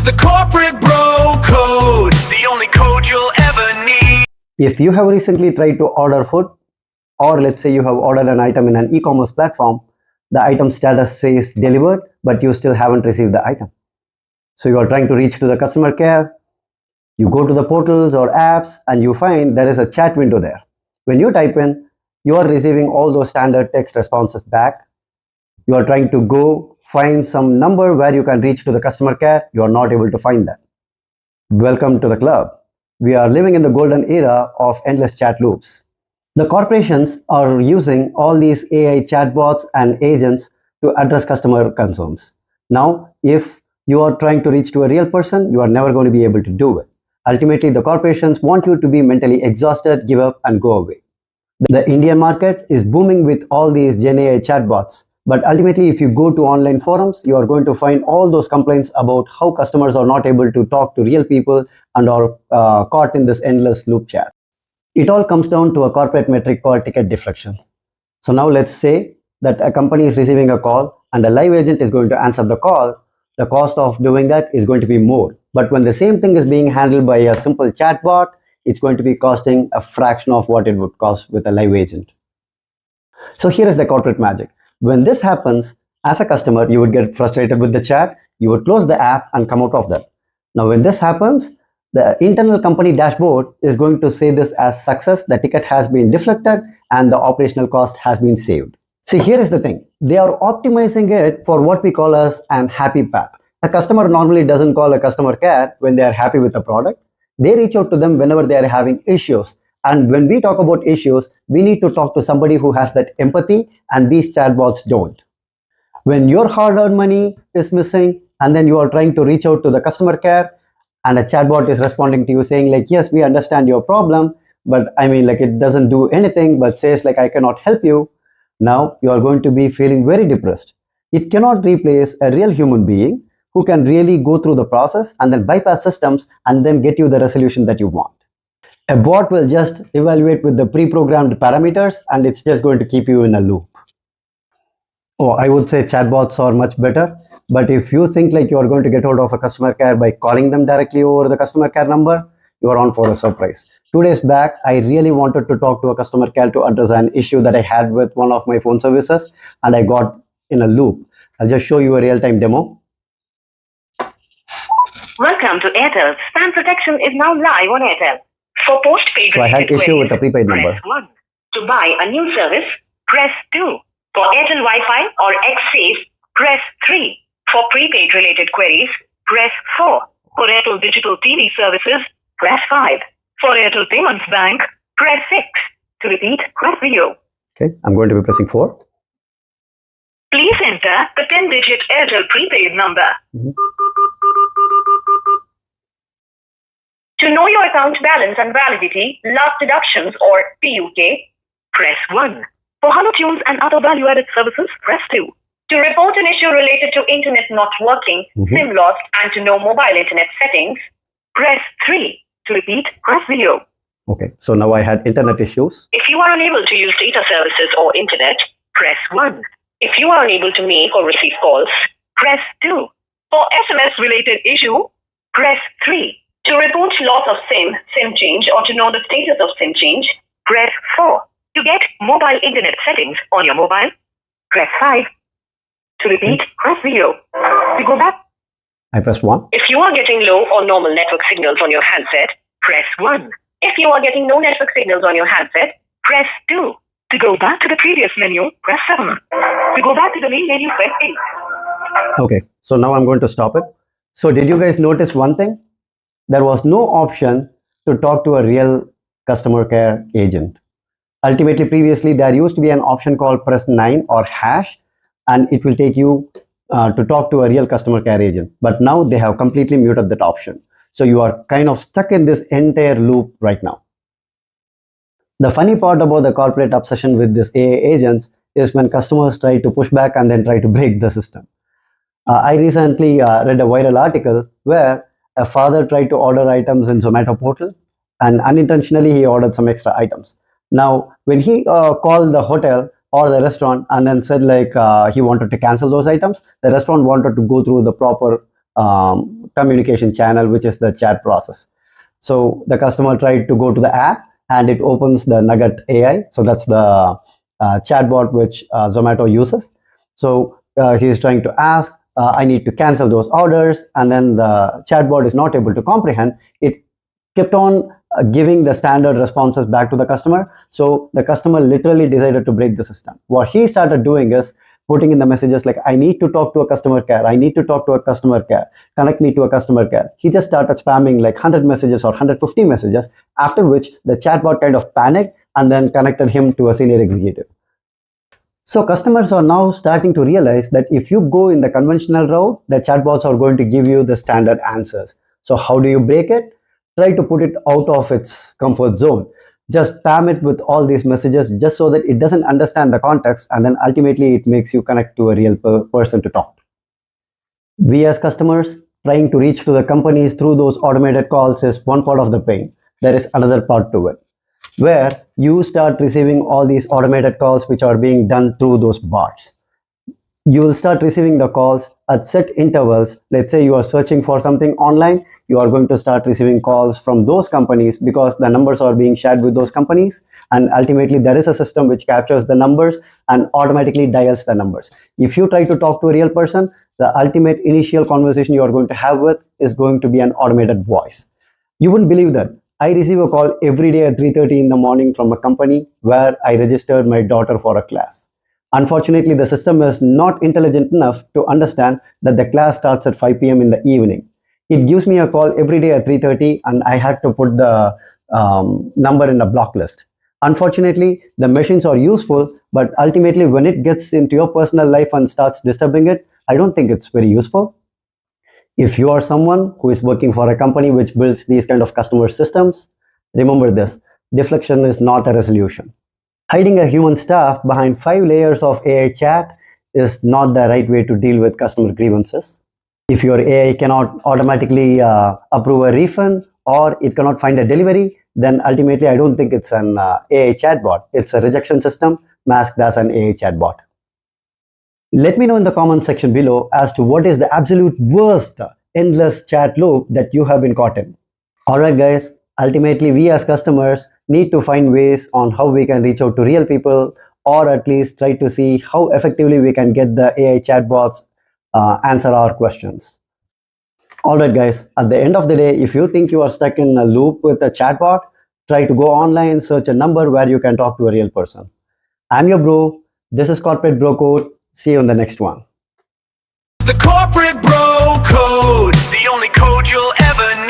The corporate bro code, the only code you'll ever need. If you have recently tried to order food, or let's say you have ordered an item in an e-commerce platform, the item status says delivered, but you still haven't received the item. So you are trying to reach to the customer care, you go to the portals or apps and you find there is a chat window there. When you type in, you are receiving all those standard text responses back. You are trying to go find some number where you can reach to the customer care, you are not able to find that. Welcome to the club. We are living in the golden era of endless chat loops. The corporations are using all these AI chatbots and agents to address customer concerns. Now, if you are trying to reach to a real person, you are never going to be able to do it. Ultimately, the corporations want you to be mentally exhausted, give up, and go away. The Indian market is booming with all these Gen AI chatbots. But ultimately, if you go to online forums, you are going to find all those complaints about how customers are not able to talk to real people and are caught in this endless loop chat. It all comes down to a corporate metric called ticket deflection. So now let's say that a company is receiving a call and a live agent is going to answer the call. The cost of doing that is going to be more. But when the same thing is being handled by a simple chatbot, it's going to be costing a fraction of what it would cost with a live agent. So here is the corporate magic. When this happens, as a customer, you would get frustrated with the chat, you would close the app and come out of that. Now, when this happens, the internal company dashboard is going to say this as success, the ticket has been deflected and the operational cost has been saved. See, here is the thing. They are optimizing it for what we call as an happy path. A customer normally doesn't call a customer care when they are happy with the product. They reach out to them whenever they are having issues. And when we talk about issues, we need to talk to somebody who has that empathy, and these chatbots don't. When your hard-earned money is missing and then you are trying to reach out to the customer care and a chatbot is responding to you saying like, yes, we understand your problem, but I mean like it doesn't do anything but says like I cannot help you. Now you are going to be feeling very depressed. It cannot replace a real human being who can really go through the process and then bypass systems and then get you the resolution that you want. A bot will just evaluate with the pre-programmed parameters and it's just going to keep you in a loop. Oh, I would say chatbots are much better. But if you think like you are going to get hold of a customer care by calling them directly over the customer care number, you are on for a surprise. 2 days back, I really wanted to talk to a customer care to address an issue that I had with one of my phone services and I got in a loop. I'll just show you a real-time demo. Welcome to Airtel. Spam protection is now live on Airtel. For postpaid So I had issue with the prepaid number. Press 1. To buy a new service, press 2. For Airtel Wi-Fi or X-Safe, press 3. For prepaid related queries, press 4. For Airtel Digital TV services, press 5. For Airtel Payments Bank, press 6. To repeat, press 0. Okay, I'm going to be pressing 4. Please enter the 10-digit Airtel prepaid number. To know your account balance and validity, last deductions or PUK, press 1. For Hello Tunes and other value-added services, press 2. To report an issue related to internet not working, SIM lost, and to know mobile internet settings, press 3. To repeat, press 0. Okay, so now I had internet issues. If you are unable to use data services or internet, press 1. If you are unable to make or receive calls, press 2. For SMS-related issue, press 3. To report loss of SIM change, or to know the status of SIM change, press 4. To get mobile internet settings on your mobile, press 5. To repeat, press 0. To go back, I pressed 1. if you are getting low or normal network signals on your handset, press 1. If you are getting no network signals on your handset, press 2. To go back to the previous menu, press 7. To go back to the main menu, press 8. Okay, so now I'm going to stop it. So did you guys notice one thing? There was no option to talk to a real customer care agent. Ultimately, previously, there used to be an option called press 9 or hash, and it will take you to talk to a real customer care agent. But now they have completely muted that option. So you are kind of stuck in this entire loop right now. The funny part about the corporate obsession with this AA agents is when customers try to push back and then try to break the system. I recently read a viral article where a father tried to order items in Zomato portal and unintentionally he ordered some extra items. Now, when he called the hotel or the restaurant and then said like he wanted to cancel those items, the restaurant wanted to go through the proper communication channel, which is the chat process. So the customer tried to go to the app and it opens the Nugget AI. So that's the chatbot which Zomato uses. So he's trying to ask, I need to cancel those orders, and then the chatbot is not able to comprehend. It kept on giving the standard responses back to the customer. So the customer literally decided to break the system. What he started doing is putting in the messages like, I need to talk to a customer care, I need to talk to a customer care, connect me to a customer care. He just started spamming like 100 messages or 150 messages, after which the chatbot kind of panicked and then connected him to a senior executive. So customers are now starting to realize that if you go in the conventional route, the chatbots are going to give you the standard answers. So how do you break it? Try to put it out of its comfort zone. Just spam it with all these messages just so that it doesn't understand the context, and then ultimately it makes you connect to a real person to talk to. We as customers trying to reach to the companies through those automated calls is one part of the pain. There is another part to it, where you start receiving all these automated calls which are being done through those bots. You will start receiving the calls at set intervals. Let's say you are searching for something online, you are going to start receiving calls from those companies because the numbers are being shared with those companies, and ultimately there is a system which captures the numbers and automatically dials the numbers. If you try to talk to a real person, the ultimate initial conversation you are going to have with is going to be an automated voice. You wouldn't believe that I receive a call every day at 3:30 in the morning from a company where I registered my daughter for a class. Unfortunately, the system is not intelligent enough to understand that the class starts at 5 p.m. in the evening. It gives me a call every day at 3:30 and I had to put the number in a block list. Unfortunately, the machines are useful, but ultimately when it gets into your personal life and starts disturbing it, I don't think it's very useful. If you are someone who is working for a company which builds these kind of customer systems, remember this: deflection is not a resolution. Hiding a human staff behind 5 layers of AI chat is not the right way to deal with customer grievances. If your AI cannot automatically approve a refund, or it cannot find a delivery, then ultimately I don't think it's an AI chatbot. It's a rejection system masked as an AI chatbot. Let me know in the comment section below as to what is the absolute worst endless chat loop that you have been caught in. Alright guys, ultimately we as customers need to find ways on how we can reach out to real people, or at least try to see how effectively we can get the AI chatbots answer our questions. Alright guys, at the end of the day, if you think you are stuck in a loop with a chatbot, try to go online, search a number where you can talk to a real person. I'm your bro. This is Corporate Bro Code. See you in the next one. The corporate bro code, the only code you'll ever need.